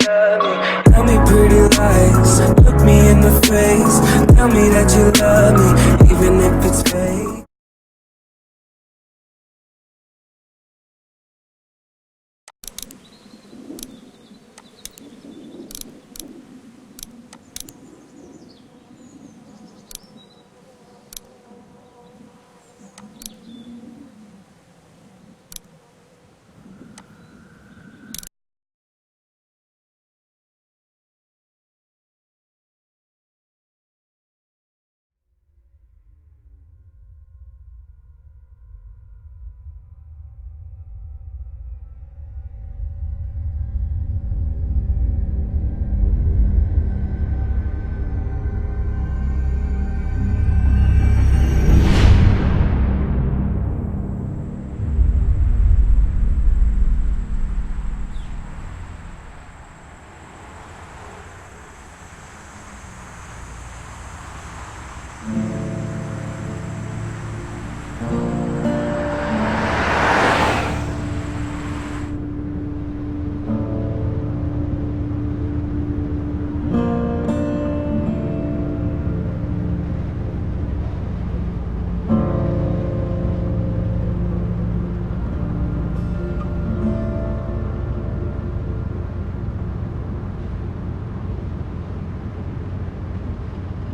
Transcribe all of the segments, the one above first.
love me. Tell me pretty lies, look me in the face. Tell me that you love me, even if it's fake.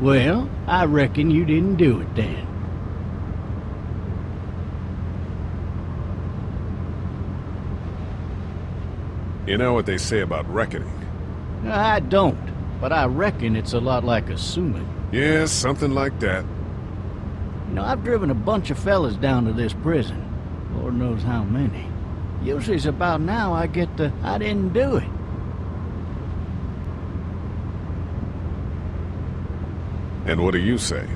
Well, I reckon you didn't do it then. You know what they say about reckoning? I don't, but I reckon it's a lot like assuming. Yeah, something like that. You know, I've driven a bunch of fellas down to this prison. Lord knows how many. Usually it's about now I get the, I didn't do it. And what do you say?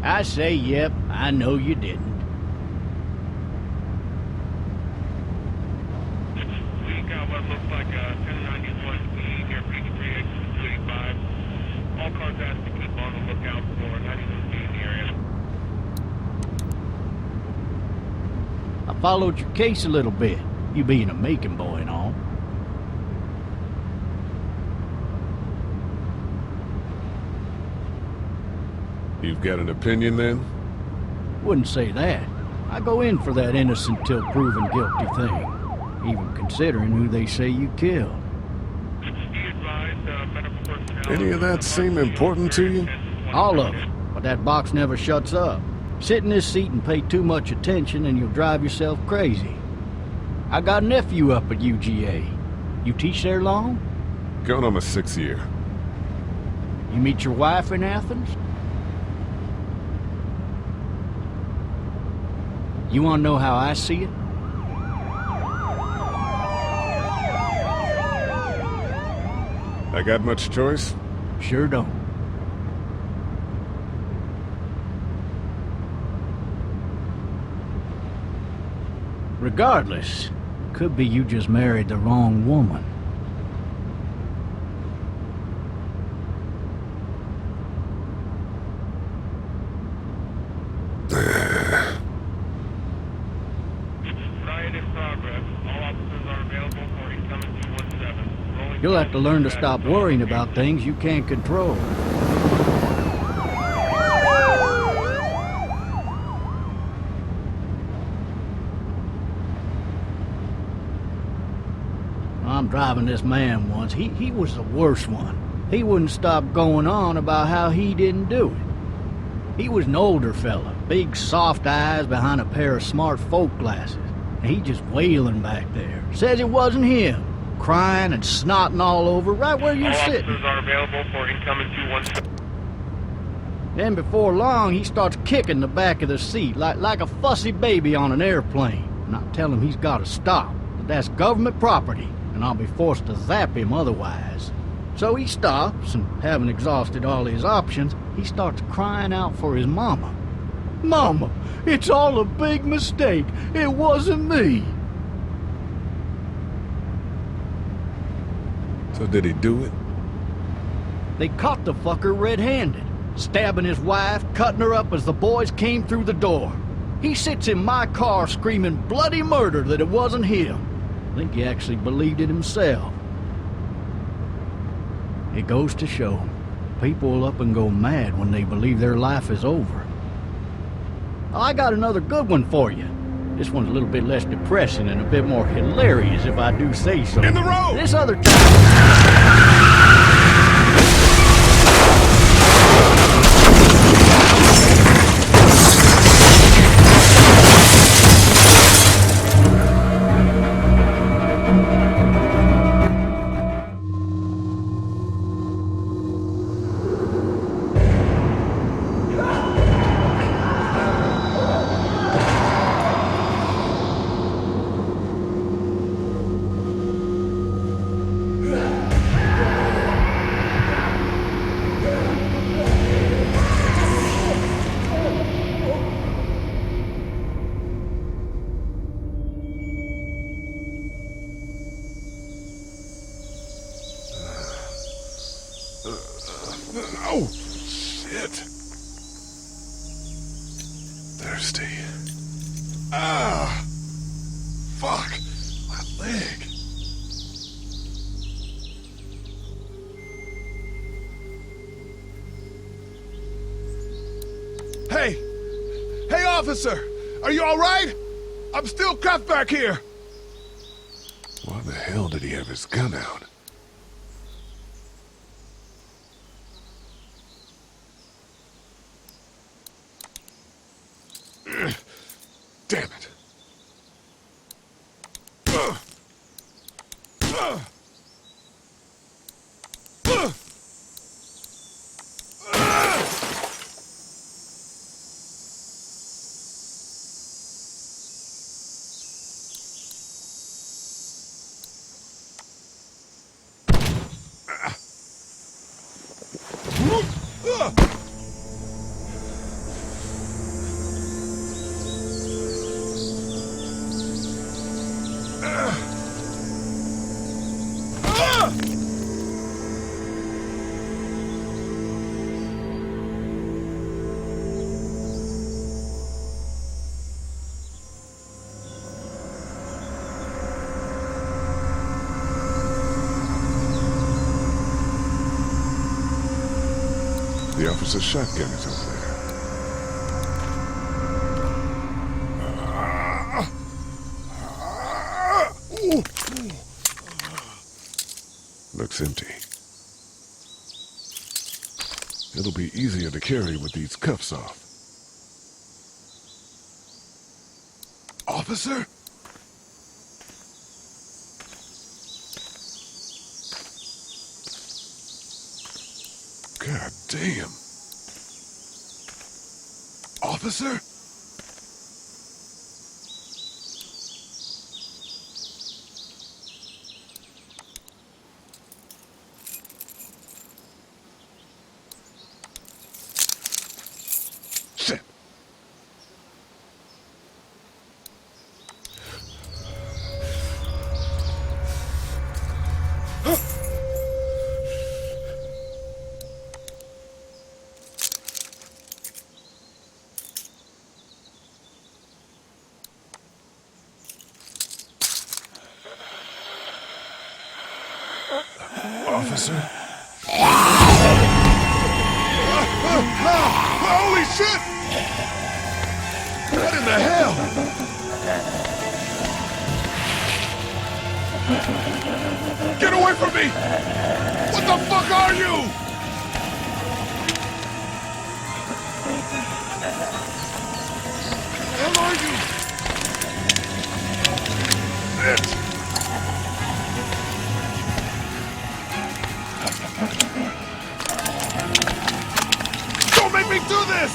I say, yep, I know you didn't. We got what looks like a 1091 speed near Peachtree exit 285. All cars asked to keep on the lookout for 91 speed in the area. I followed your case a little bit, you being a Macon boy and all. You've got an opinion then? Wouldn't say that. I go in for that innocent till proven guilty thing, even considering who they say you killed. Any of that seem important to you? All of it, but that box never shuts up. Sit in this seat and pay too much attention and you'll drive yourself crazy. I got a nephew up at UGA. You teach there long? Going on my 6th year. You meet your wife in Athens? You want to know how I see it? I got much choice? Sure don't. Regardless, could be you just married the wrong woman. You'll have to learn to stop worrying about things you can't control. I'm driving this man once. He was the worst one. He wouldn't stop going on about how he didn't do it. He was an older fella, big soft eyes behind a pair of smart folk glasses. And he just wailing back there. Says it wasn't him. Crying and snotting all over right where you're sitting. Officers are available for incoming 217. Then before long, he starts kicking the back of the seat like a fussy baby on an airplane. And I tell him he's got to stop, that that's government property, and I'll be forced to zap him otherwise. So he stops, and having exhausted all his options, he starts crying out for his mama. Mama, it's all a big mistake. It wasn't me. So did he do it? They caught the fucker red-handed, stabbing his wife, cutting her up as the boys came through the door. He sits in my car screaming bloody murder that it wasn't him. I think he actually believed it himself. It goes to show, people will up and go mad when they believe their life is over. I got another good one for you. This one's a little bit less depressing and a bit more hilarious, if I do say so. In the road! This other time... Oh, shit. Thirsty. Ah! Fuck! My leg. Hey! Hey, officer! Are you alright? I'm still cuffed back here! Why the hell did he have his gun out? Damn it. The officer's shotgun is over there. Looks empty. It'll be easier to carry with these cuffs off. Officer? God damn. Officer? Shit. Officer? Holy shit! What in the hell? Get away from me! What the fuck are you? Where are you? Shit! Don't make me do this!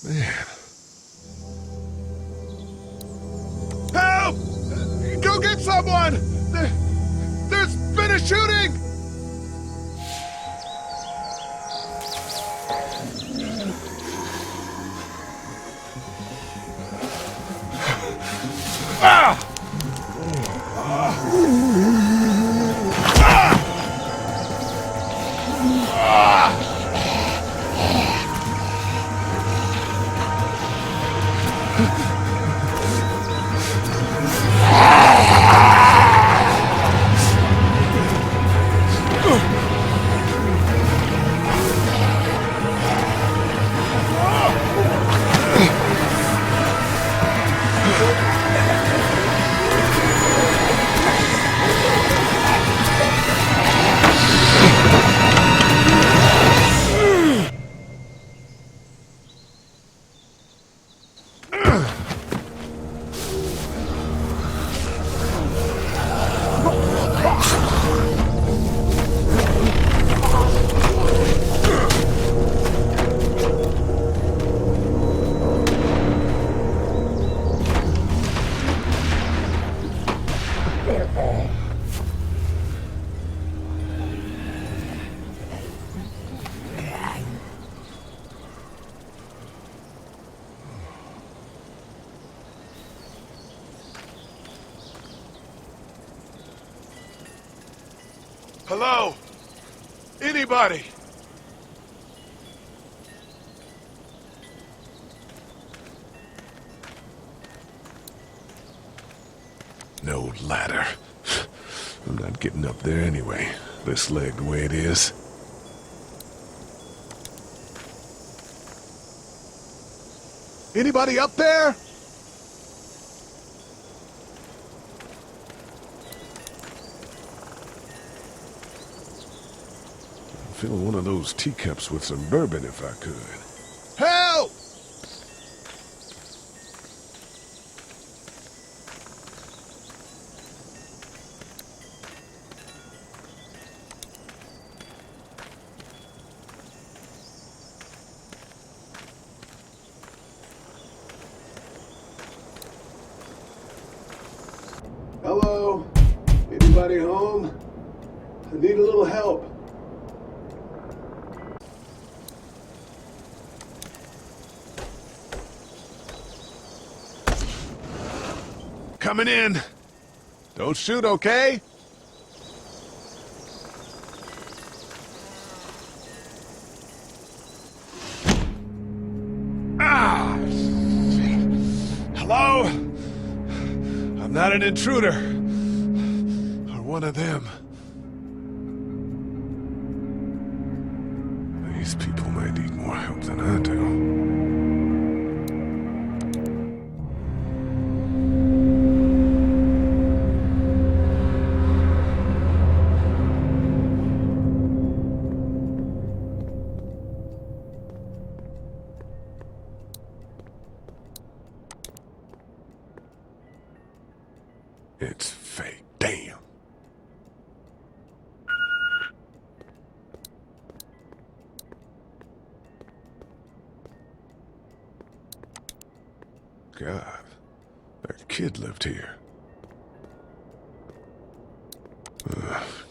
Man. Help! Go get someone! There's been a shooting! Ah! Ah! Ah! Hello? Anybody? No ladder. I'm not getting up there anyway. This leg the way it is. Anybody up there? I'm feeling one of those teacups with some bourbon if I could. Help! Hello? Anybody home? I need a little help. Coming in. Don't shoot, okay? Ah! Hello? I'm not an intruder. Or one of them. These people might need more help than I do. It's fake. Damn. God, that kid lived here.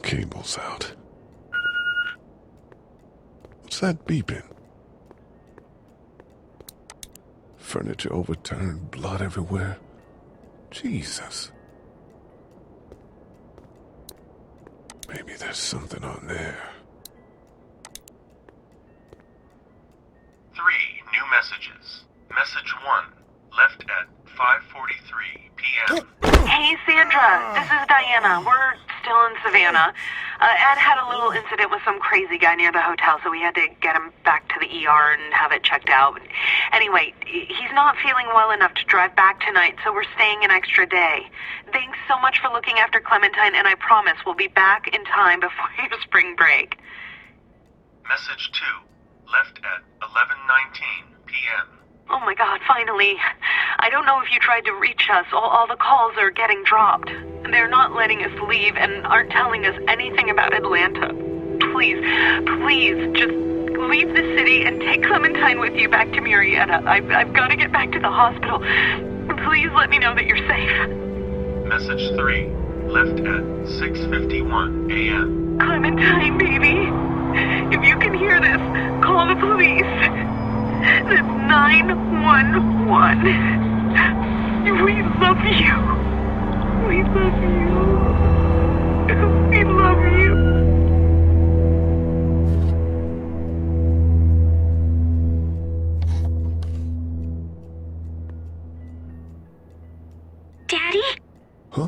Cable's out. What's that beeping? Furniture overturned, blood everywhere. Jesus. Maybe there's something on there. 3 new messages. Message 1, left at 5:43 p.m. Hey, Sandra. This is Diana. We're still in Savannah. Ed had a little incident with some crazy guy near the hotel, so we had to get him back to the ER and have it checked out. Anyway, he's not feeling well enough to drive back tonight, so we're staying an extra day. Thanks so much for looking after Clementine, and I promise we'll be back in time before your spring break. Message 2, left at 11:19 p.m. Oh my God, finally. I don't know if you tried to reach us. All the calls are getting dropped. They're not letting us leave and aren't telling us anything about Atlanta. Please, just leave the city and take Clementine with you back to Murrieta. I've got to get back to the hospital. Please let me know that you're safe. Message 3, left at 6:51 a.m. Clementine, baby. If you can hear this, call the police. That's 911. We love you. We love you. We love you. Daddy? Huh?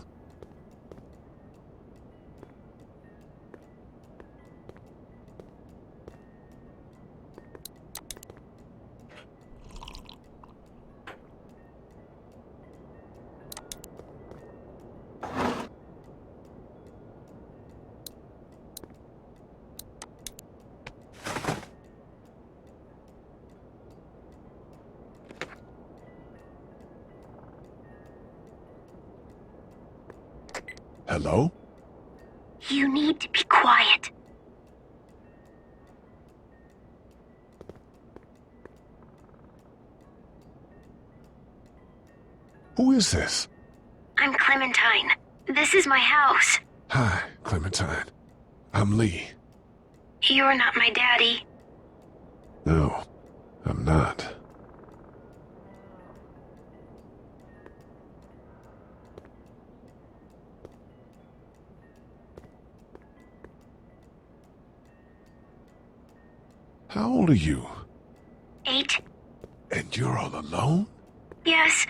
Hello? You need to be quiet. Who is this? I'm Clementine. This is my house. Hi, Clementine. I'm Lee. You're not my daddy. No, I'm not. How old are you? 8. And you're all alone? Yes.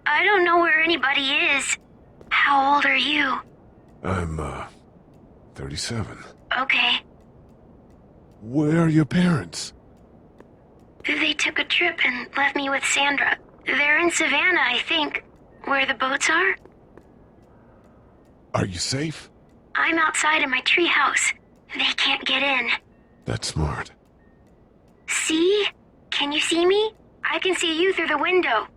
I don't know where anybody is. How old are you? I'm, 37. Okay. Where are your parents? They took a trip and left me with Sandra. They're in Savannah, I think. Where the boats are? Are you safe? I'm outside in my treehouse. They can't get in. That's smart. See? Can you see me? I can see you through the window.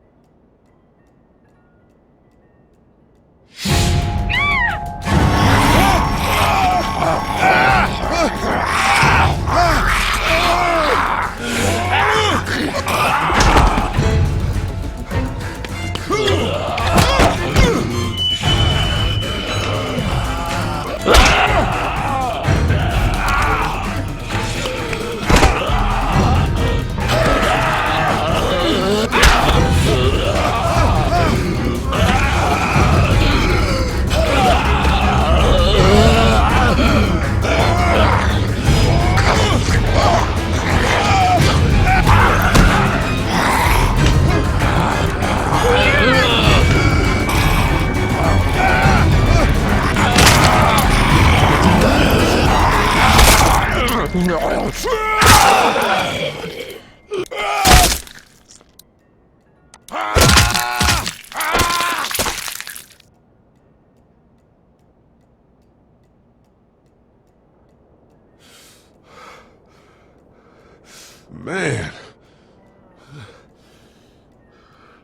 Man.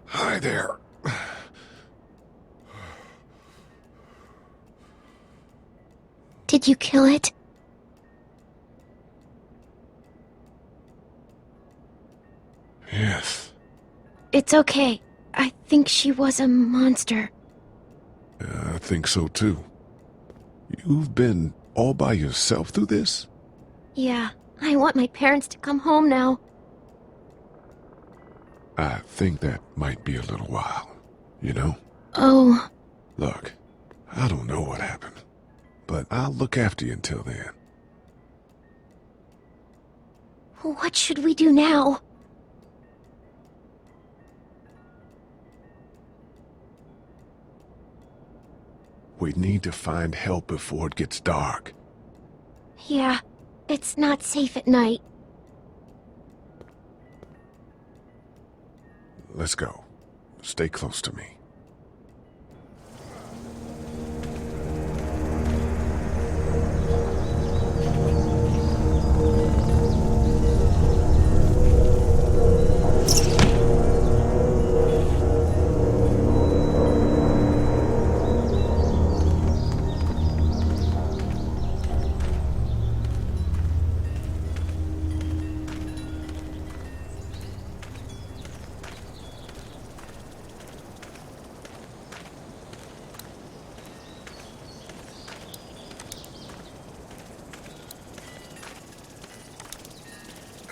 Hi there. Did you kill it? Yes. It's okay. I think she was a monster. I think so too. You've been all by yourself through this? Yeah, I want my parents to come home now. I think that might be a little while, you know? Oh. Look, I don't know what happened, but I'll look after you until then. What should we do now? We need to find help before it gets dark. Yeah, it's not safe at night. Let's go. Stay close to me.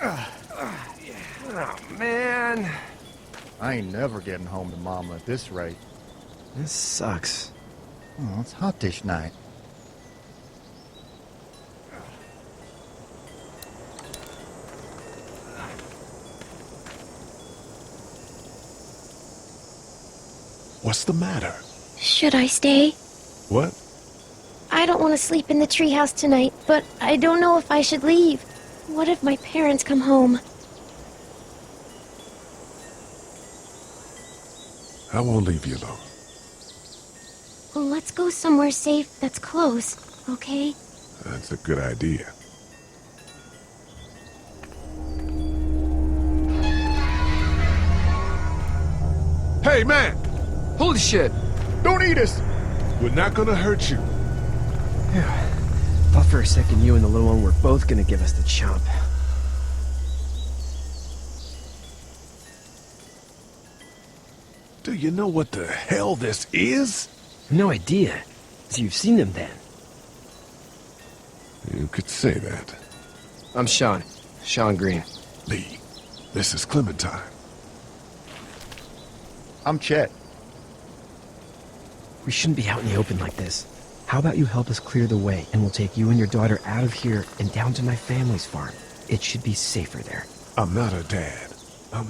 Oh, man. I ain't never getting home to Mama at this rate. This sucks. Oh, it's hot this night. What's the matter? Should I stay? What? I don't want to sleep in the treehouse tonight, but I don't know if I should leave. What if my parents come home? I won't leave you alone. Well, let's go somewhere safe that's close, okay? That's a good idea. Hey, man! Holy shit. Don't eat us! We're not gonna hurt you. Thought for a second you and the little one were both gonna give us the chomp. Do you know what the hell this is? No idea. So you've seen them then? You could say that. I'm Sean. Sean Green. Lee, this is Clementine. I'm Chet. We shouldn't be out in the open like this. How about you help us clear the way, and we'll take you and your daughter out of here and down to my family's farm. It should be safer there. I'm not her dad. I'm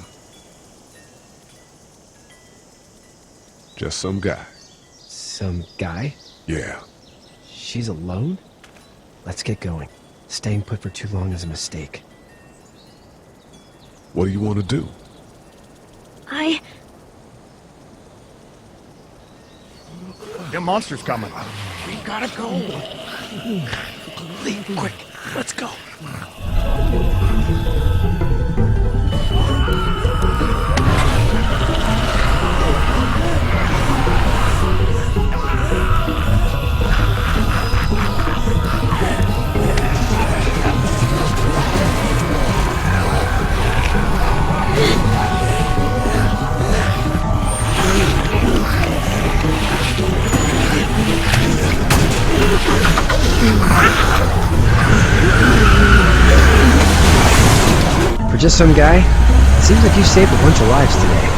just some guy. Some guy? Yeah. She's alone? Let's get going. Staying put for too long is a mistake. What do you want to do? The monster's coming. We gotta go. Lee, quick, let's go. For just some guy, it seems like you saved a bunch of lives today.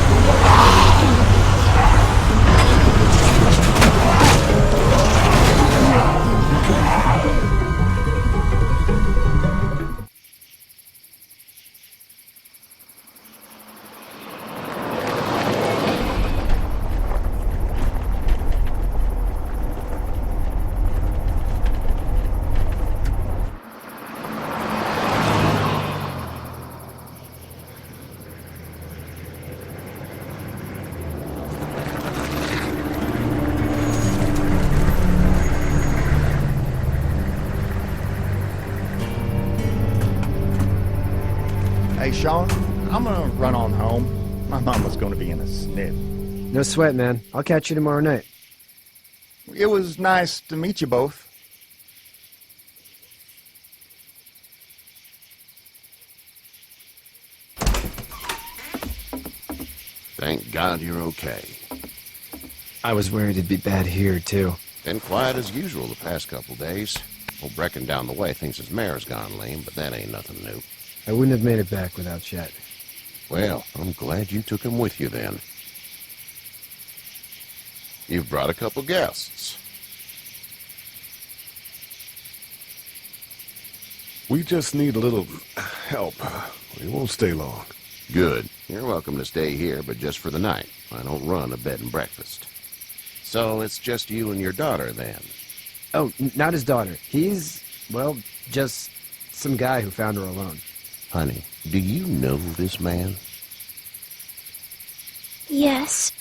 Hey, Sean, I'm gonna run on home. My mama's gonna be in a snit. No sweat, man. I'll catch you tomorrow night. It was nice to meet you both. Thank God you're okay. I was worried it'd be bad here, too. Been quiet as usual the past couple days. Old Brecken down the way thinks his mare's gone lame, but that ain't nothing new. I wouldn't have made it back without Chet. Well, I'm glad you took him with you then. You've brought a couple guests. We just need a little help. We won't stay long. Good. You're welcome to stay here, but just for the night. I don't run a bed and breakfast. So it's just you and your daughter then? Oh, not his daughter. He's, well, just some guy who found her alone. Honey, do you know this man? Yes.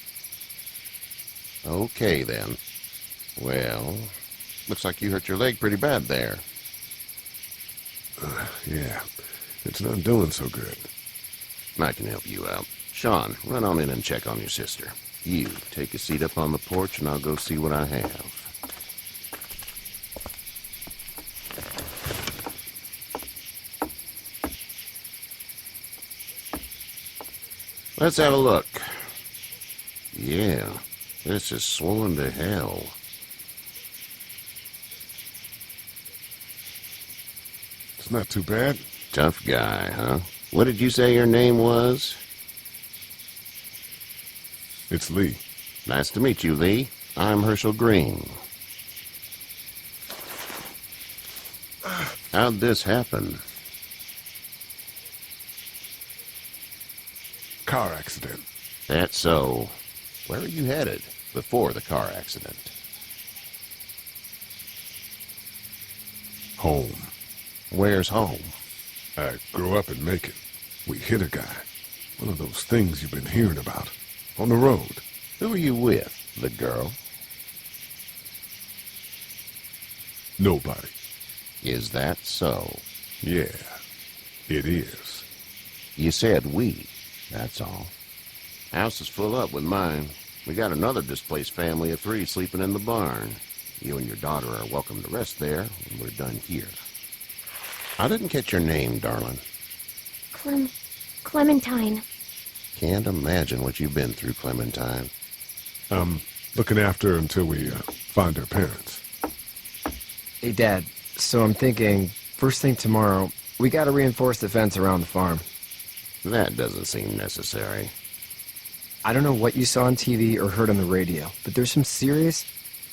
Okay, then. Well, looks like you hurt your leg pretty bad there. Yeah, it's not doing so good. I can help you out. Sean, run on in and check on your sister. You, take a seat up on the porch and I'll go see what I have. Let's have a look. Yeah, this is swollen to hell. It's not too bad. Tough guy, huh? What did you say your name was? It's Lee. Nice to meet you, Lee. I'm Herschel Green. How'd this happen? Car accident. That's so. Where are you headed before the car accident? Home. Where's home? I grew up in Macon. We hit a guy. One of those things you've been hearing about. On the road. Who are you with? The girl? Nobody. Is that so? Yeah, it is. You said we. That's all. House is full up with mine. We got another displaced family of 3 sleeping in the barn. You and your daughter are welcome to rest there when we're done here. I didn't catch your name, darling. Clementine. Can't imagine what you've been through, Clementine. I'm looking after her until we find her parents. Hey, Dad, so I'm thinking, first thing tomorrow, we gotta reinforce the fence around the farm. That doesn't seem necessary. I don't know what you saw on TV or heard on the radio, but there's some serious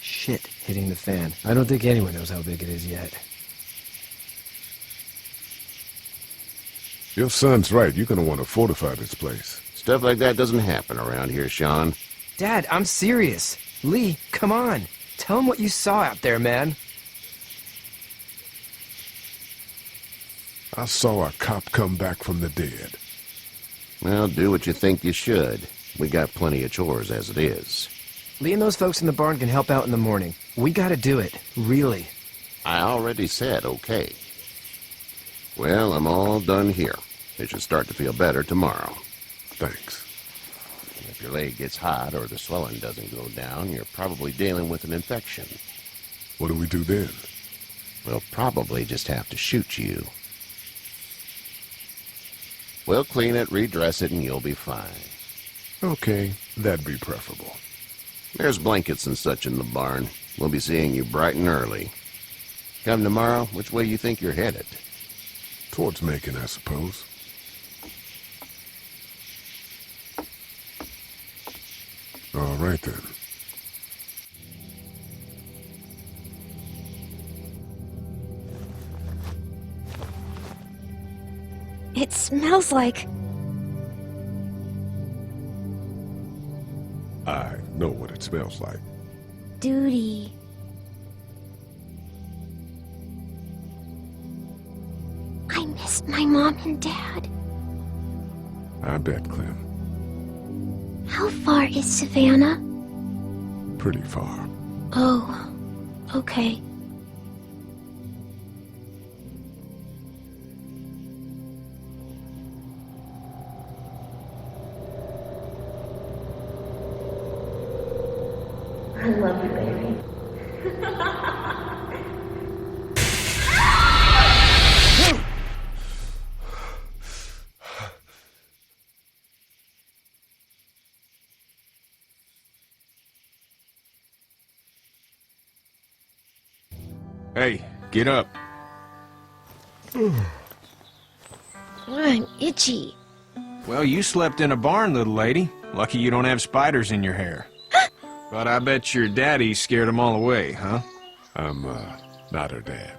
shit hitting the fan. I don't think anyone knows how big it is yet. Your son's right. You're gonna want to fortify this place. Stuff like that doesn't happen around here, Sean. Dad, I'm serious. Lee, come on. Tell him what you saw out there, man. I saw a cop come back from the dead. Well, do what you think you should. We got plenty of chores as it is. Lee and those folks in the barn can help out in the morning. We gotta do it. Really. I already said okay. Well, I'm all done here. It should start to feel better tomorrow. Thanks. And if your leg gets hot or the swelling doesn't go down, you're probably dealing with an infection. What do we do then? We'll probably just have to shoot you. We'll clean it, redress it, and you'll be fine. Okay, that'd be preferable. There's blankets and such in the barn. We'll be seeing you bright and early. Come tomorrow, which way you think you're headed? Towards Macon, I suppose. All right, then. It smells like... I know what it smells like. duty. I miss my mom and dad. I bet, Clem. How far is Savannah? Pretty far. Oh, okay. I love you, baby. Hey, get up. I'm itchy. Well, you slept in a barn, little lady. Lucky you don't have spiders in your hair. But I bet your daddy scared them all away, huh? I'm, not her dad.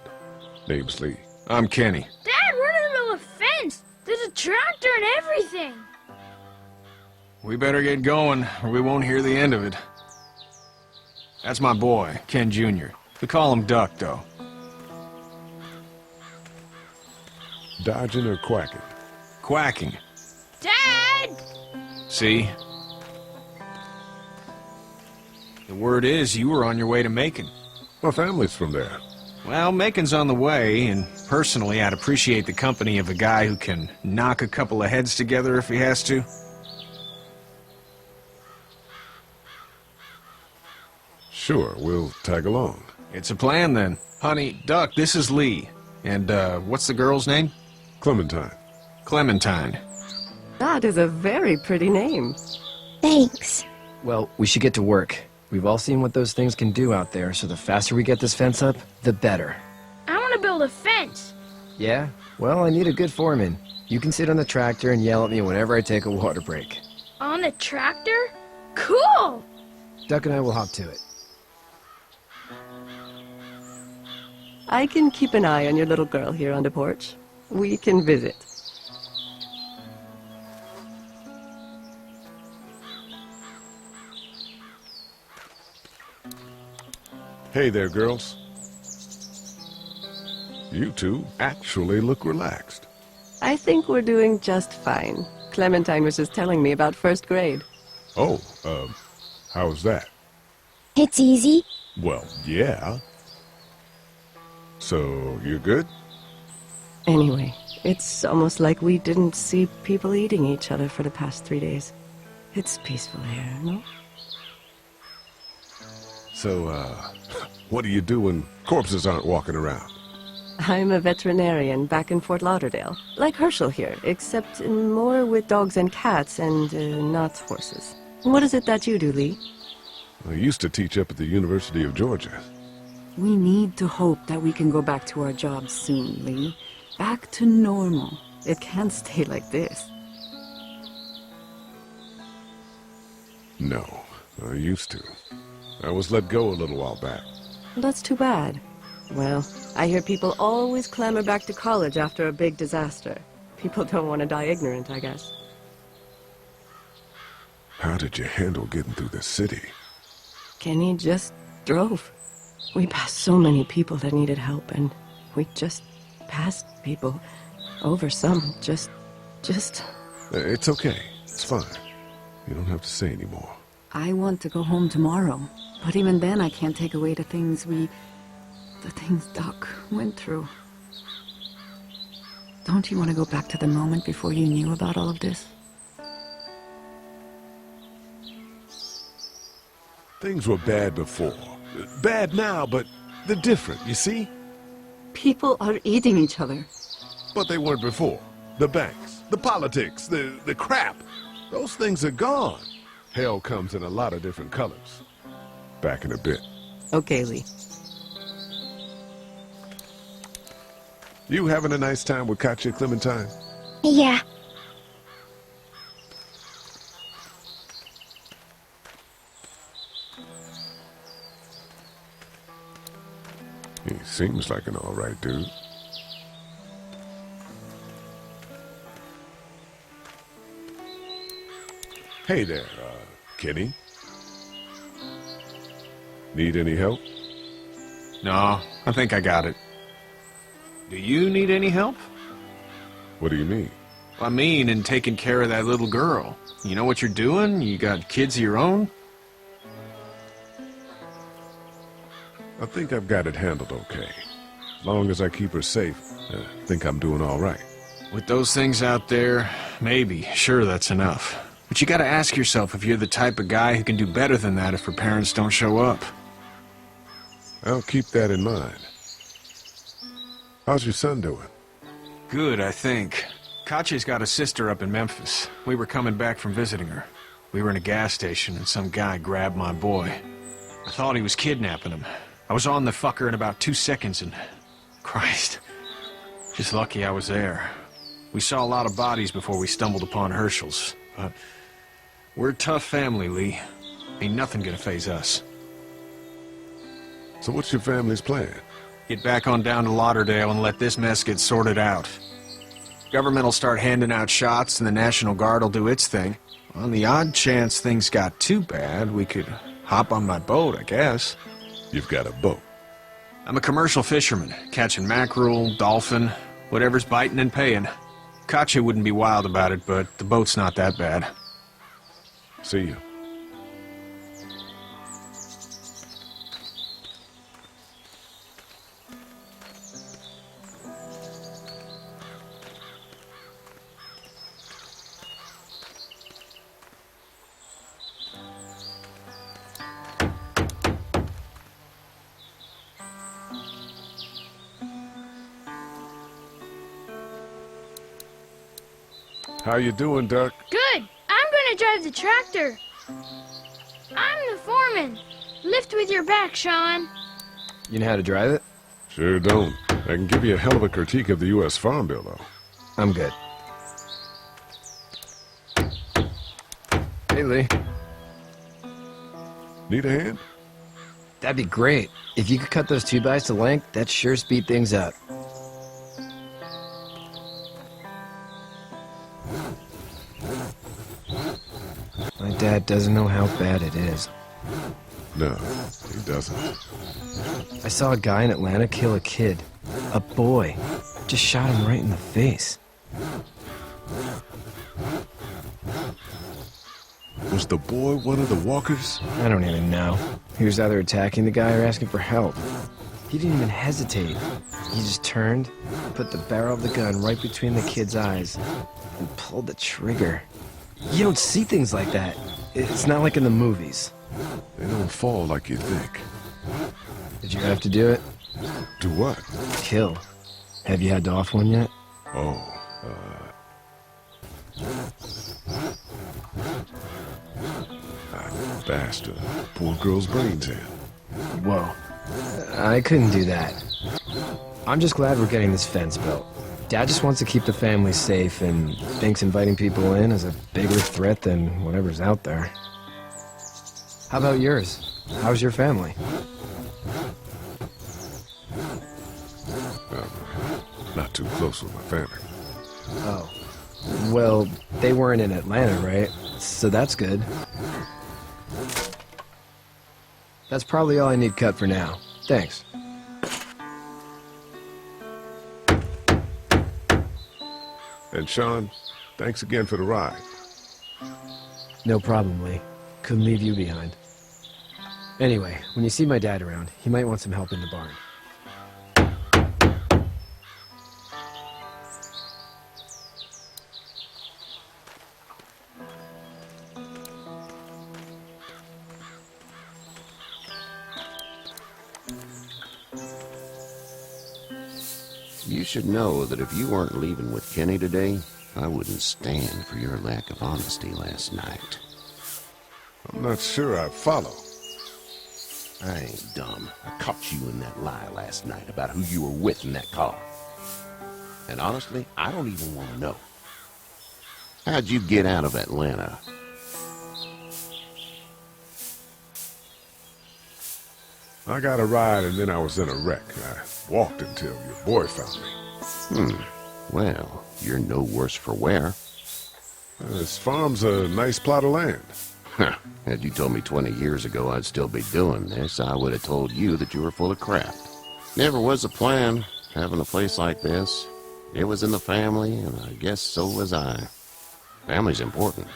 Name's Lee. I'm Kenny. Dad, we're in the middle of a fence. There's a tractor and everything. We better get going, or we won't hear the end of it. That's my boy, Ken Jr. We call him Duck, though. Dodging or quacking? Quacking. Dad! See? The word is you were on your way to Macon. My family's from there. Well, Macon's on the way, and personally, I'd appreciate the company of a guy who can knock a couple of heads together if he has to. Sure, we'll tag along. It's a plan, then. Honey, Duck, this is Lee. And, what's the girl's name? Clementine. Clementine. That is a very pretty name. Thanks. Well, we should get to work. We've all seen what those things can do out there, so the faster we get this fence up, the better. I want to build a fence. Yeah? Well, I need a good foreman. You can sit on the tractor and yell at me whenever I take a water break. On the tractor? Cool! Duck and I will hop to it. I can keep an eye on your little girl here on the porch. We can visit. Hey there, girls. You two actually look relaxed. I think we're doing just fine. Clementine was just telling me about first grade. Oh, how's that? It's easy. Well, yeah. So, you're good? Anyway, it's almost like we didn't see people eating each other for the past 3 days. It's peaceful here, no? So, what do you do when corpses aren't walking around? I'm a veterinarian back in Fort Lauderdale. Like Herschel here, except more with dogs and cats and not horses. What is it that you do, Lee? I used to teach up at the University of Georgia. We need to hope that we can go back to our jobs soon, Lee. Back to normal. It can't stay like this. No, I used to. I was let go a little while back. That's too bad. Well, I hear people always clamor back to college after a big disaster. People don't want to die ignorant, I guess. How did you handle getting through the city? Kenny just drove. We passed so many people that needed help, and we just passed people. Over some, just... It's okay. It's fine. You don't have to say anymore. I want to go home tomorrow. But even then, I can't take away the things Doc went through. Don't you want to go back to the moment before you knew about all of this? Things were bad before. Bad now, but they're different, you see? People are eating each other. But they weren't before. The banks, the politics, the crap. Those things are gone. Hell comes in a lot of different colors. Back in a bit. Okay, Lee. You having a nice time with Katya, Clementine? Yeah. He seems like an all-right dude. Hey there, Kenny. Need any help? No, I think I got it. Do you need any help? What do you mean? I mean, in taking care of that little girl. You know what you're doing? You got kids of your own? I think I've got it handled okay. As long as I keep her safe, I think I'm doing all right. With those things out there, maybe. Sure, that's enough. But you gotta ask yourself if you're the type of guy who can do better than that if her parents don't show up. I'll keep that in mind. How's your son doing? Good, I think. Katya's got a sister up in Memphis. We were coming back from visiting her. We were in a gas station and some guy grabbed my boy. I thought he was kidnapping him. I was on the fucker in about 2 seconds and... Christ. Just lucky I was there. We saw a lot of bodies before we stumbled upon Herschel's. But we're a tough family, Lee. Ain't nothing gonna faze us. So what's your family's plan? Get back on down to Lauderdale and let this mess get sorted out. Government will start handing out shots and the National Guard will do its thing. On the odd chance things got too bad, we could hop on my boat, I guess. You've got a boat? I'm a commercial fisherman, catching mackerel, dolphin, whatever's biting and paying. Katya wouldn't be wild about it, but the boat's not that bad. See you. How you doing, Duck? Good. I'm gonna drive the tractor. I'm the foreman. Lift with your back, Sean. You know how to drive it? Sure don't. I can give you a hell of a critique of the U.S. Farm Bill, though. I'm good. Hey, Lee. Need a hand? That'd be great. If you could cut those 2x to length, that'd sure speed things up. My dad doesn't know how bad it is. No, he doesn't. I saw a guy in Atlanta kill a kid. A boy. Just shot him right in the face. Was the boy one of the walkers? I don't even know. He was either attacking the guy or asking for help. He didn't even hesitate. He just turned, put the barrel of the gun right between the kid's eyes, and pulled the trigger. You don't see things like that. It's not like in the movies. They don't fall like you think. Did you have to do it? Do what? Kill. Have you had to off one yet? Oh, I bashed a poor girl's brains in. Whoa. I couldn't do that. I'm just glad we're getting this fence built. Dad just wants to keep the family safe and thinks inviting people in is a bigger threat than whatever's out there. How about yours? How's your family? Not too close with my family. Oh. Well, they weren't in Atlanta, right? So that's good. That's probably all I need cut for now. Thanks. And Sean, thanks again for the ride. No problem, Lee. Couldn't leave you behind. Anyway, when you see my dad around, he might want some help in the barn. You should know that if you weren't leaving with Kenny today, I wouldn't stand for your lack of honesty last night. I'm not sure I follow. I ain't dumb. I caught you in that lie last night about who you were with in that car. And honestly, I don't even want to know. How'd you get out of Atlanta? I got a ride and then I was in a wreck. I walked until your boy found me. Well, you're no worse for wear. This farm's a nice plot of land. Huh. Had you told me 20 years ago I'd still be doing this, I would have told you that you were full of crap. Never was a plan, having a place like this. It was in the family, and I guess so was I. Family's important.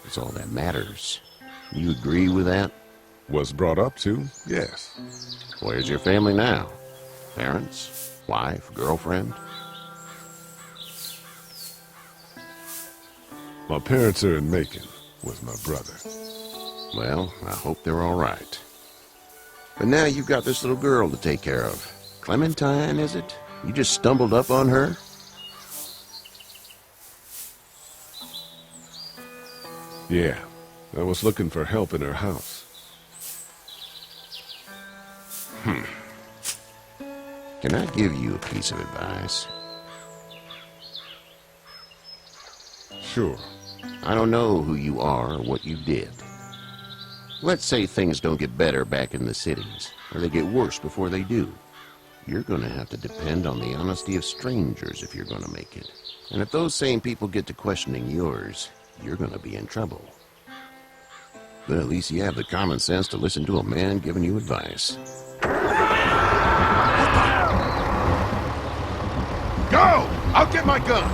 It's all that matters. You agree with that? Was brought up to, yes. Where's your family now? Parents? Wife? Girlfriend? My parents are in Macon with my brother. Well, I hope they're all right. But now you've got this little girl to take care of. Clementine, is it? You just stumbled up on her? Yeah, I was looking for help in her house. Can I give you a piece of advice? Sure. I don't know who you are or what you did. Let's say things don't get better back in the cities, or they get worse before they do. You're gonna have to depend on the honesty of strangers if you're gonna make it. And if those same people get to questioning yours, you're gonna be in trouble. But at least you have the common sense to listen to a man giving you advice. Go! I'll get my gun!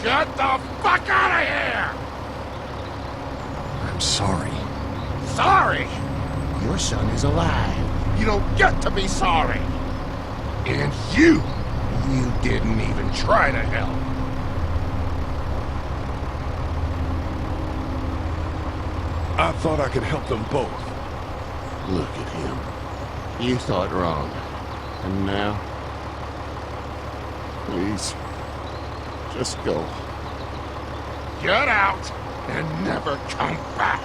Get the fuck out of here! I'm sorry. Sorry? Your son is alive. You don't get to be sorry. And you didn't even try to help. I thought I could help them both. Look at him. You thought wrong. And now? Please. Just go. Get out and never come back.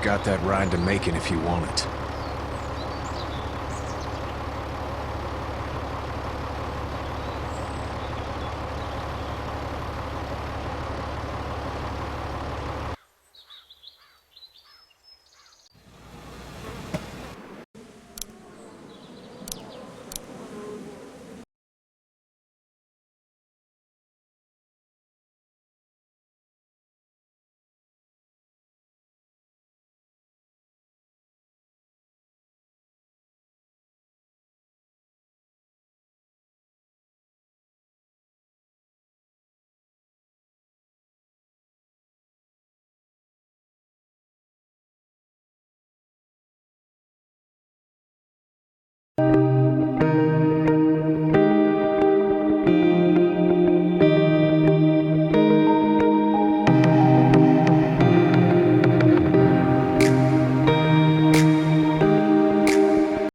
got that ride to Macon if you want it.